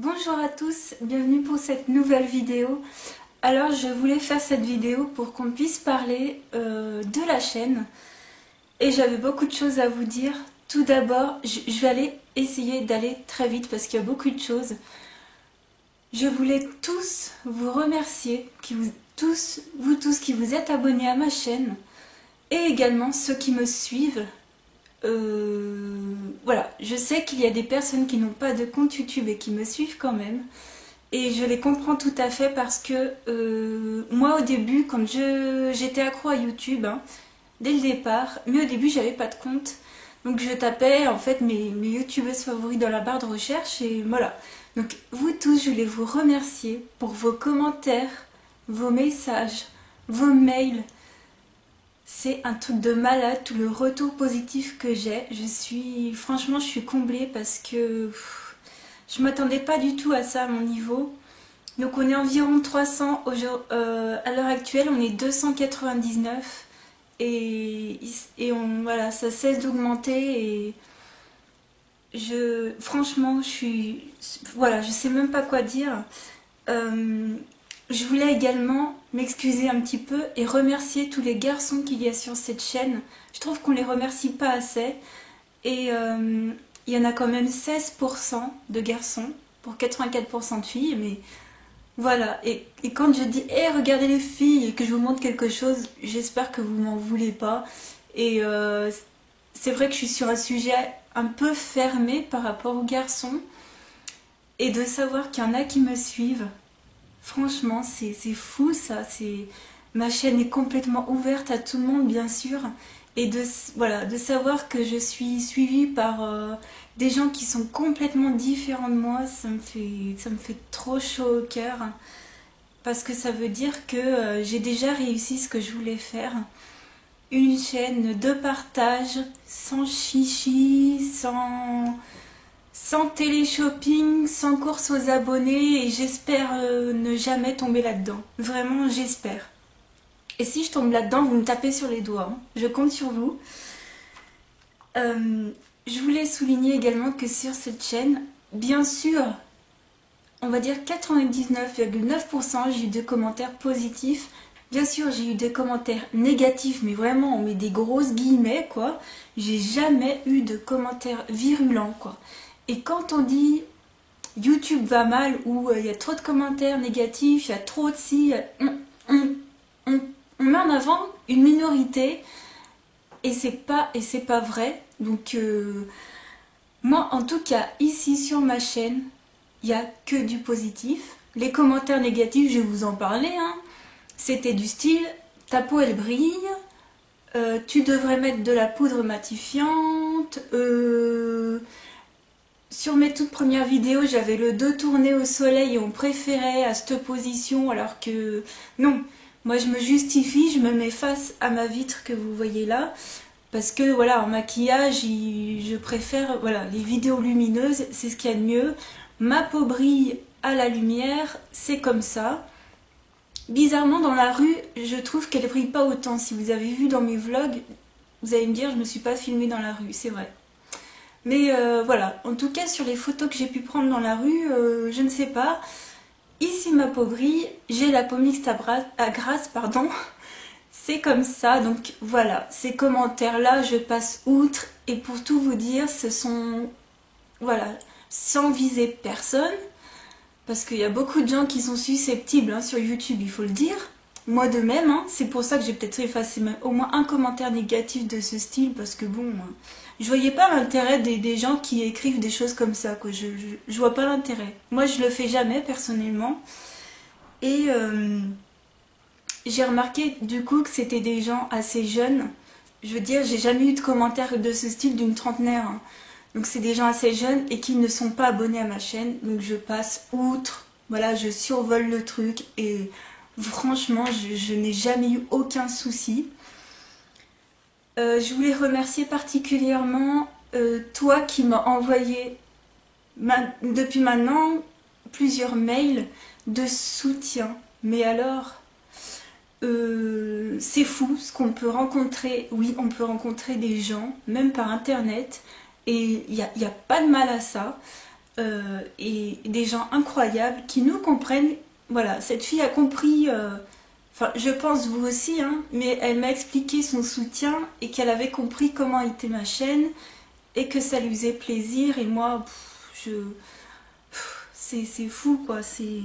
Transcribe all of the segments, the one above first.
Bonjour à tous, bienvenue pour cette nouvelle vidéo. Alors je voulais faire cette vidéo pour qu'on puisse parler de la chaîne et j'avais beaucoup de choses à vous dire. Tout d'abord, je vais essayer d'aller très vite parce qu'il y a beaucoup de choses. Je voulais tous vous remercier, vous tous qui vous êtes abonnés à ma chaîne et également ceux qui me suivent. Voilà, je sais qu'il y a des personnes qui n'ont pas de compte YouTube et qui me suivent quand même. Et je les comprends tout à fait parce que moi au début, quand j'étais accro à YouTube, hein, dès le départ, mais au début j'avais pas de compte. Donc je tapais en fait mes youtubeuses favoris dans la barre de recherche et voilà. Donc vous tous, je voulais vous remercier pour vos commentaires, vos messages, vos mails. C'est un truc de malade, tout le retour positif que j'ai. Franchement, je suis comblée parce que je m'attendais pas du tout à ça à mon niveau. Donc on est environ 300 à l'heure actuelle, on est 299 voilà, ça cesse d'augmenter et franchement, voilà, je sais même pas quoi dire. Je voulais également m'excuser un petit peu et remercier tous les garçons qu'il y a sur cette chaîne. Je trouve qu'on les remercie pas assez. Et il y en a quand même 16% de garçons pour 84% de filles. Mais voilà. Et quand je dis hey, regardez les filles et que je vous montre quelque chose, j'espère que vous m'en voulez pas. Et c'est vrai que je suis sur un sujet un peu fermé par rapport aux garçons. Et de savoir qu'il y en a qui me suivent. Franchement, c'est fou ça. Ma chaîne est complètement ouverte à tout le monde, bien sûr. Et voilà, de savoir que je suis suivie par des gens qui sont complètement différents de moi, ça me fait trop chaud au cœur. Parce que ça veut dire que j'ai déjà réussi ce que je voulais faire. Une chaîne de partage, sans chichi, sans télé-shopping, sans course aux abonnés et j'espère ne jamais tomber là-dedans. Vraiment, j'espère. Et si je tombe là-dedans, vous me tapez sur les doigts. Hein. Je compte sur vous. Je voulais souligner également que sur cette chaîne, bien sûr, on va dire 99,9%, j'ai eu des commentaires positifs. Bien sûr, j'ai eu des commentaires négatifs, mais vraiment, on met des grosses guillemets, quoi. J'ai jamais eu de commentaires virulents, quoi. Et quand on dit YouTube va mal ou il y a trop de commentaires négatifs, il y a trop de ci, on met en avant une minorité et c'est pas vrai. Donc moi en tout cas ici sur ma chaîne, il n'y a que du positif. Les commentaires négatifs, je vais vous en parler. Hein. C'était du style ta peau elle brille, tu devrais mettre de la poudre matifiante. Sur mes toutes premières vidéos, j'avais le dos tourné au soleil et on préférait à cette position alors que non. Moi je me justifie, je me mets face à ma vitre que vous voyez là parce que voilà, en maquillage, je préfère voilà, les vidéos lumineuses, c'est ce qu'il y a de mieux. Ma peau brille à la lumière, c'est comme ça. Bizarrement dans la rue, je trouve qu'elle brille pas autant. Si vous avez vu dans mes vlogs, vous allez me dire je me suis pas filmée dans la rue, c'est vrai. Mais voilà, en tout cas sur les photos que j'ai pu prendre dans la rue, je ne sais pas. Ici ma peau brille, j'ai la peau mixte à grasse, pardon. C'est comme ça, donc voilà, ces commentaires-là, je passe outre. Et pour tout vous dire, ce sont, voilà, sans viser personne. Parce qu'il y a beaucoup de gens qui sont susceptibles hein, sur YouTube, il faut le dire. Moi de même, hein, c'est pour ça que j'ai peut-être effacé au moins un commentaire négatif de ce style, parce que bon, je voyais pas l'intérêt des gens qui écrivent des choses comme ça, quoi. Je vois pas l'intérêt. Moi je le fais jamais personnellement. Et j'ai remarqué du coup que c'était des gens assez jeunes. Je veux dire, j'ai jamais eu de commentaire de ce style d'une trentenaire. Hein. Donc c'est des gens assez jeunes et qui ne sont pas abonnés à ma chaîne. Donc je passe outre, voilà, je survole le truc et franchement, je n'ai jamais eu aucun souci. Je voulais remercier particulièrement toi qui m'as envoyé depuis maintenant plusieurs mails de soutien. Mais alors, c'est fou ce qu'on peut rencontrer. Oui, on peut rencontrer des gens, même par internet, et il n'y a pas de mal à ça. et des gens incroyables qui nous comprennent. Voilà, cette fille a compris, enfin je pense vous aussi, hein, mais elle m'a expliqué son soutien et qu'elle avait compris comment était ma chaîne et que ça lui faisait plaisir. Et moi, c'est fou quoi, c'est...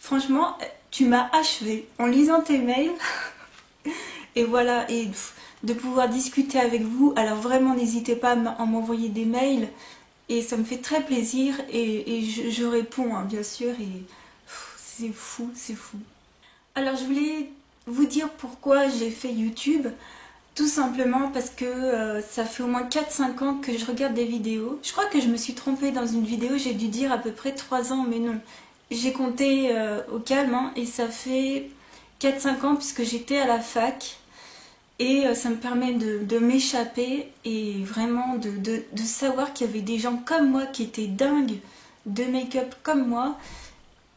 Franchement, tu m'as achevé en lisant tes mails. Et voilà, et de pouvoir discuter avec vous. Alors vraiment, n'hésitez pas à m'envoyer des mails. Et ça me fait très plaisir. Et je réponds, hein, bien sûr. Et c'est fou, c'est fou. Alors je voulais vous dire pourquoi j'ai fait YouTube. Tout simplement parce que ça fait au moins 4-5 ans que je regarde des vidéos. Je crois que je me suis trompée dans une vidéo, j'ai dû dire à peu près 3 ans, mais non. J'ai compté au calme, hein, et ça fait 4-5 ans puisque j'étais à la fac. Et ça me permet de m'échapper et vraiment de savoir qu'il y avait des gens comme moi qui étaient dingues de make-up comme moi.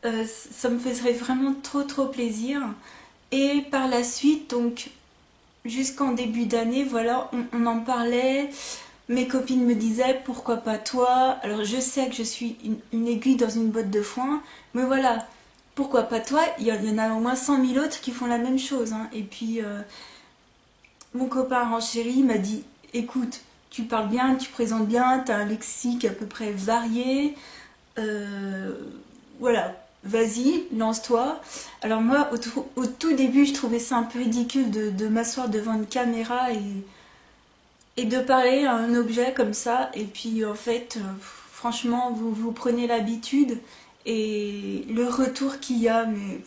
Ça me faisait vraiment trop plaisir. Et par la suite, donc jusqu'en début d'année, voilà, on en parlait. Mes copines me disaient pourquoi pas toi. Alors je sais que je suis une aiguille dans une botte de foin, mais voilà, pourquoi pas toi. Il y en a au moins 100 000 autres qui font la même chose, hein. Et puis mon copain Renchéri m'a dit écoute, tu parles bien, tu présentes bien, tu as un lexique à peu près varié. Voilà, vas-y, lance-toi. Alors moi, au tout début, je trouvais ça un peu ridicule de m'asseoir devant une caméra et de parler à un objet comme ça. Et puis en fait, franchement, vous prenez l'habitude et le retour qu'il y a, mais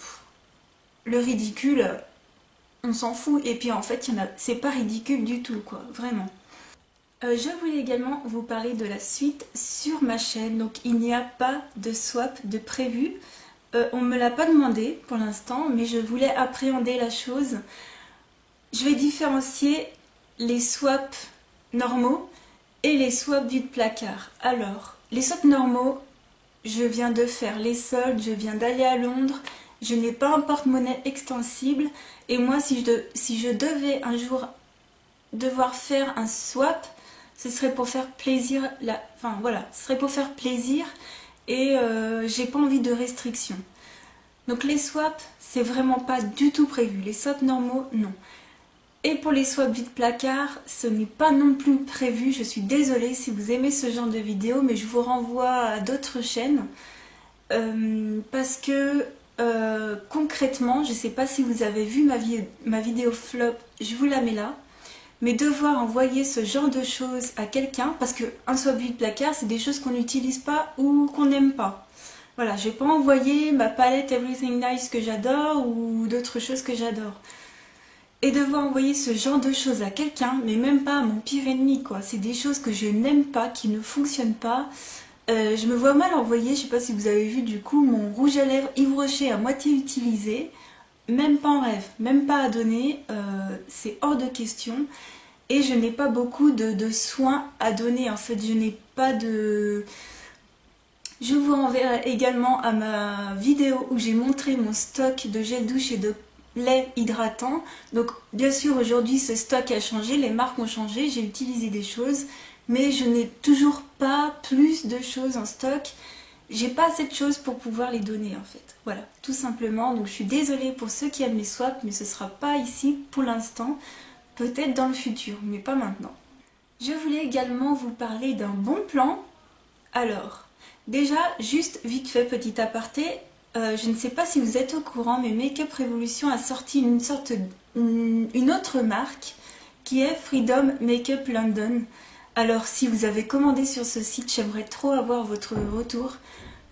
le ridicule, on s'en fout. Et puis en fait, c'est pas ridicule du tout, quoi, vraiment. Je voulais également vous parler de la suite sur ma chaîne. Donc il n'y a pas de swap de prévu. On ne me l'a pas demandé pour l'instant, mais je voulais appréhender la chose. Je vais différencier les swaps normaux et les swaps vide placard. Alors, les swaps normaux, je viens de faire les soldes, je viens d'aller à Londres, je n'ai pas un porte-monnaie extensible. Et moi, si je devais un jour devoir faire un swap, ce serait pour faire plaisir, enfin voilà, ce serait pour faire plaisir et j'ai pas envie de restrictions. Donc les swaps, c'est vraiment pas du tout prévu. Les swaps normaux, non. Et pour les swaps vide placard, ce n'est pas non plus prévu. Je suis désolée si vous aimez ce genre de vidéo, mais je vous renvoie à d'autres chaînes parce que concrètement, je sais pas si vous avez vu ma vidéo flop, je vous la mets là. Mais devoir envoyer ce genre de choses à quelqu'un, parce qu'un swap vide placard, c'est des choses qu'on n'utilise pas ou qu'on n'aime pas. Voilà, je vais pas envoyer ma palette Everything Nice que j'adore ou d'autres choses que j'adore. Et devoir envoyer ce genre de choses à quelqu'un, mais même pas à mon pire ennemi, quoi. C'est des choses que je n'aime pas, qui ne fonctionnent pas. Je me vois mal envoyer, je sais pas si vous avez vu du coup, mon rouge à lèvres Yves Rocher à moitié utilisé. Même pas en rêve, même pas à donner, c'est hors de question. Et je n'ai pas beaucoup de soins à donner, en fait, je n'ai pas de... Je vous renverrai également à ma vidéo où j'ai montré mon stock de gel douche et de lait hydratant. Donc bien sûr aujourd'hui ce stock a changé, les marques ont changé, j'ai utilisé des choses, mais je n'ai toujours pas plus de choses en stock. J'ai pas assez de choses pour pouvoir les donner en fait. Voilà, tout simplement. Donc je suis désolée pour ceux qui aiment les swaps, mais ce sera pas ici pour l'instant. Peut-être dans le futur, mais pas maintenant. Je voulais également vous parler d'un bon plan. Alors, déjà, juste vite fait, petit aparté, je ne sais pas si vous êtes au courant, mais Makeup Revolution a sorti une autre marque qui est Freedom Makeup London. Alors si vous avez commandé sur ce site, j'aimerais trop avoir votre retour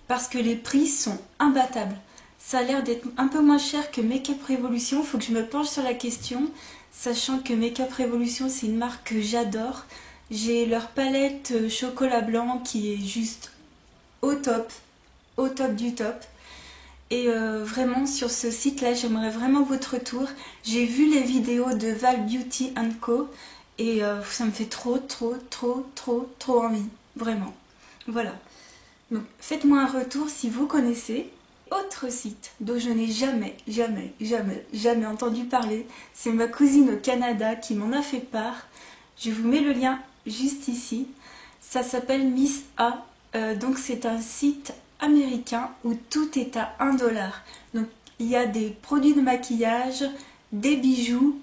parce que les prix sont imbattables. Ça a l'air d'être un peu moins cher que Makeup Revolution, il faut que je me penche sur la question, sachant que Makeup Revolution c'est une marque que j'adore. J'ai leur palette chocolat blanc qui est juste au top du top. Et vraiment sur ce site là j'aimerais vraiment votre retour. J'ai vu les vidéos de Val Beauty Co et ça me fait trop envie, vraiment. Voilà, donc faites-moi un retour si vous connaissez. Autre site dont je n'ai jamais entendu parler, c'est ma cousine au Canada qui m'en a fait part. Je vous mets le lien juste ici. Ça s'appelle Miss A Donc c'est un site américain où tout est à 1 $. Donc il y a des produits de maquillage, des bijoux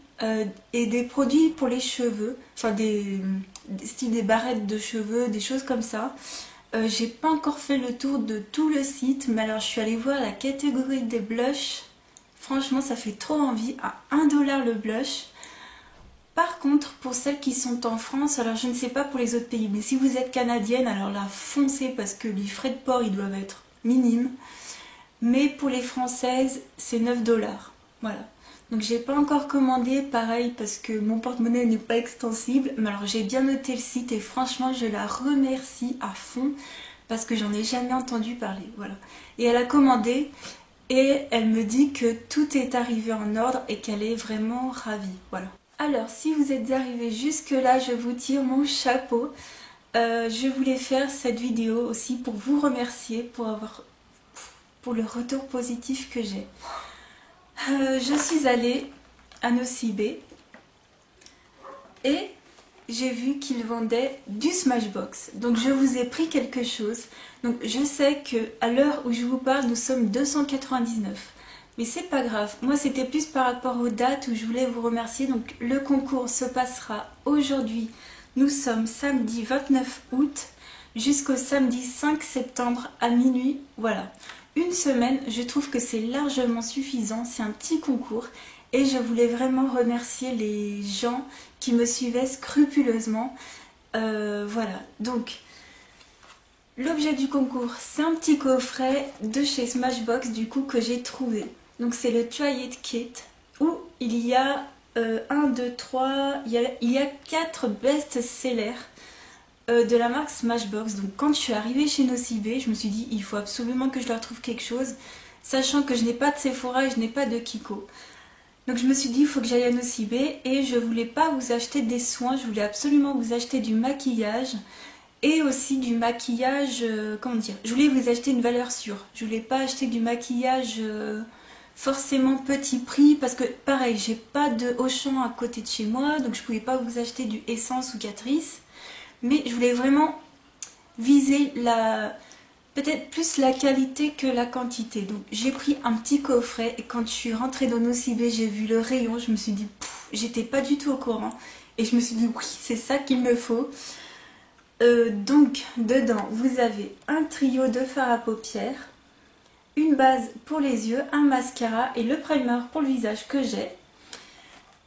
et des produits pour les cheveux, enfin style des barrettes de cheveux, des choses comme ça. J'ai pas encore fait le tour de tout le site, mais alors je suis allée voir la catégorie des blushs. Franchement, ça fait trop envie, à 1 $ le blush. Par contre, pour celles qui sont en France, alors je ne sais pas pour les autres pays, mais si vous êtes canadienne, alors là, foncez parce que les frais de port, ils doivent être minimes. Mais pour les françaises, c'est 9 $. Voilà. Donc j'ai pas encore commandé, pareil, parce que mon porte-monnaie n'est pas extensible. Mais alors j'ai bien noté le site et franchement, je la remercie à fond parce que j'en ai jamais entendu parler. Voilà. Et elle a commandé et elle me dit que tout est arrivé en ordre et qu'elle est vraiment ravie. Voilà. Alors, si vous êtes arrivé jusque-là, je vous tire mon chapeau. Je voulais faire cette vidéo aussi pour vous remercier pour le retour positif que j'ai. Je suis allée à Nocibé et j'ai vu qu'ils vendaient du Smashbox. Donc je vous ai pris quelque chose. Donc je sais qu'à l'heure où je vous parle, nous sommes 299. Mais c'est pas grave, moi c'était plus par rapport aux dates où je voulais vous remercier. Donc le concours se passera aujourd'hui, nous sommes samedi 29 août jusqu'au samedi 5 septembre à minuit, voilà. Une semaine, je trouve que c'est largement suffisant, c'est un petit concours. Et je voulais vraiment remercier les gens qui me suivaient scrupuleusement. Voilà, donc l'objet du concours, c'est un petit coffret de chez Smashbox du coup que j'ai trouvé. Donc c'est le Try It Kit où il y a 1, 2, 3, il y a 4 best-sellers de la marque Smashbox. Donc quand je suis arrivée chez Nocibé, je me suis dit il faut absolument que je leur trouve quelque chose, sachant que je n'ai pas de Sephora et je n'ai pas de Kiko. Donc je me suis dit il faut que j'aille à Nocibé et je voulais pas vous acheter des soins, je voulais absolument vous acheter du maquillage. Et aussi du maquillage, comment dire, je voulais vous acheter une valeur sûre. Je voulais pas acheter du maquillage forcément petit prix parce que pareil, j'ai pas de Auchan à côté de chez moi, donc je pouvais pas vous acheter du Essence ou Catrice. Mais je voulais vraiment viser peut-être plus la qualité que la quantité. Donc j'ai pris un petit coffret et quand je suis rentrée dans Nocibé, j'ai vu le rayon, je me suis dit, j'étais pas du tout au courant. Et je me suis dit oui, c'est ça qu'il me faut. Donc dedans vous avez un trio de fard à paupières, une base pour les yeux, un mascara et le primer pour le visage que j'ai.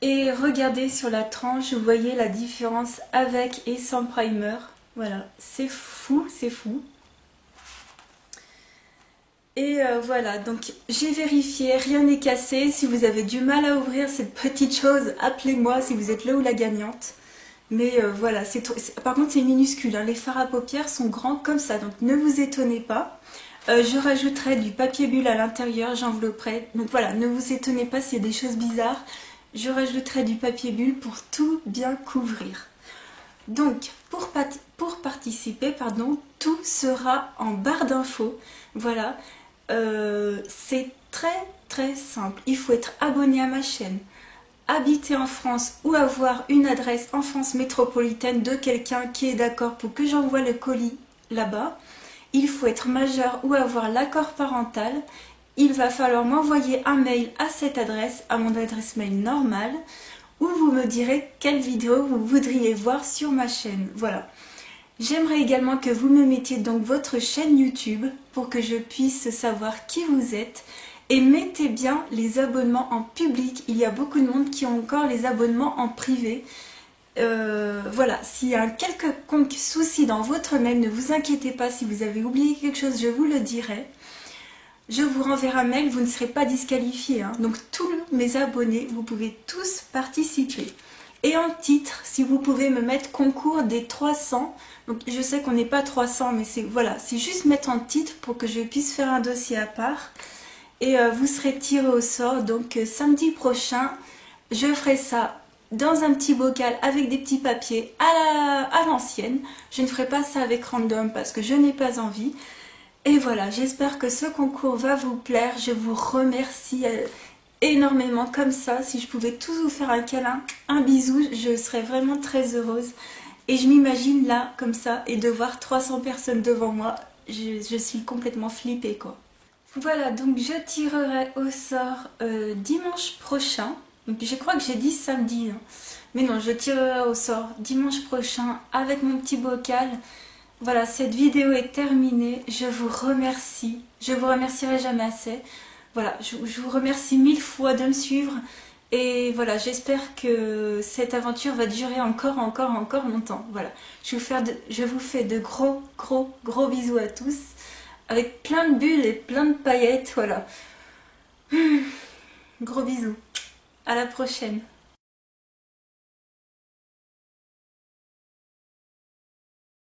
Et regardez sur la tranche, vous voyez la différence avec et sans primer. Voilà, c'est fou, c'est fou. Et voilà, donc j'ai vérifié, rien n'est cassé. Si vous avez du mal à ouvrir cette petite chose, appelez-moi si vous êtes le ou la gagnante. Mais voilà, par contre c'est minuscule, hein. Les fards à paupières sont grands comme ça, donc ne vous étonnez pas. Je rajouterai du papier bulle à l'intérieur, j'envelopperai. Donc voilà, ne vous étonnez pas s'il y a des choses bizarres. Je rajouterai du papier bulle pour tout bien couvrir. Donc pour participer, pardon, tout sera en barre d'infos. Voilà, c'est très simple. Il faut être abonné à ma chaîne, habiter en France ou avoir une adresse en France métropolitaine de quelqu'un qui est d'accord pour que j'envoie le colis là-bas. Il faut être majeur ou avoir l'accord parental. Il va falloir m'envoyer un mail à cette adresse, à mon adresse mail normale, où vous me direz quelle vidéo vous voudriez voir sur ma chaîne. Voilà. J'aimerais également que vous me mettiez donc votre chaîne YouTube pour que je puisse savoir qui vous êtes. Et mettez bien les abonnements en public. Il y a beaucoup de monde qui ont encore les abonnements en privé. Voilà, s'il y a un quelconque souci dans votre mail, ne vous inquiétez pas. Si vous avez oublié quelque chose, je vous le dirai. Je vous renverrai un mail, vous ne serez pas disqualifié, hein. Donc tous mes abonnés, vous pouvez tous participer. Et en titre, si vous pouvez me mettre concours des 300. Donc je sais qu'on n'est pas 300, mais voilà, c'est juste mettre en titre pour que je puisse faire un dossier à part. Et vous serez tiré au sort. Donc samedi prochain, je ferai ça dans un petit bocal avec des petits papiers à l'ancienne. Je ne ferai pas ça avec random parce que je n'ai pas envie. Et voilà, j'espère que ce concours va vous plaire. Je vous remercie énormément comme ça. Si je pouvais tous vous faire un câlin, un bisou, je serais vraiment très heureuse. Et je m'imagine là, comme ça, et de voir 300 personnes devant moi, je suis complètement flippée quoi. Voilà, donc je tirerai au sort dimanche prochain. Donc je crois que j'ai dit samedi, hein. Mais non, je tirerai au sort dimanche prochain avec mon petit bocal. Voilà, cette vidéo est terminée. Je vous remercie. Je vous remercierai jamais assez. Voilà, je vous remercie 1000 fois de me suivre. Et voilà, j'espère que cette aventure va durer encore longtemps. Voilà, je vous fais de gros bisous à tous. Avec plein de bulles et plein de paillettes, voilà. Gros bisous. À la prochaine.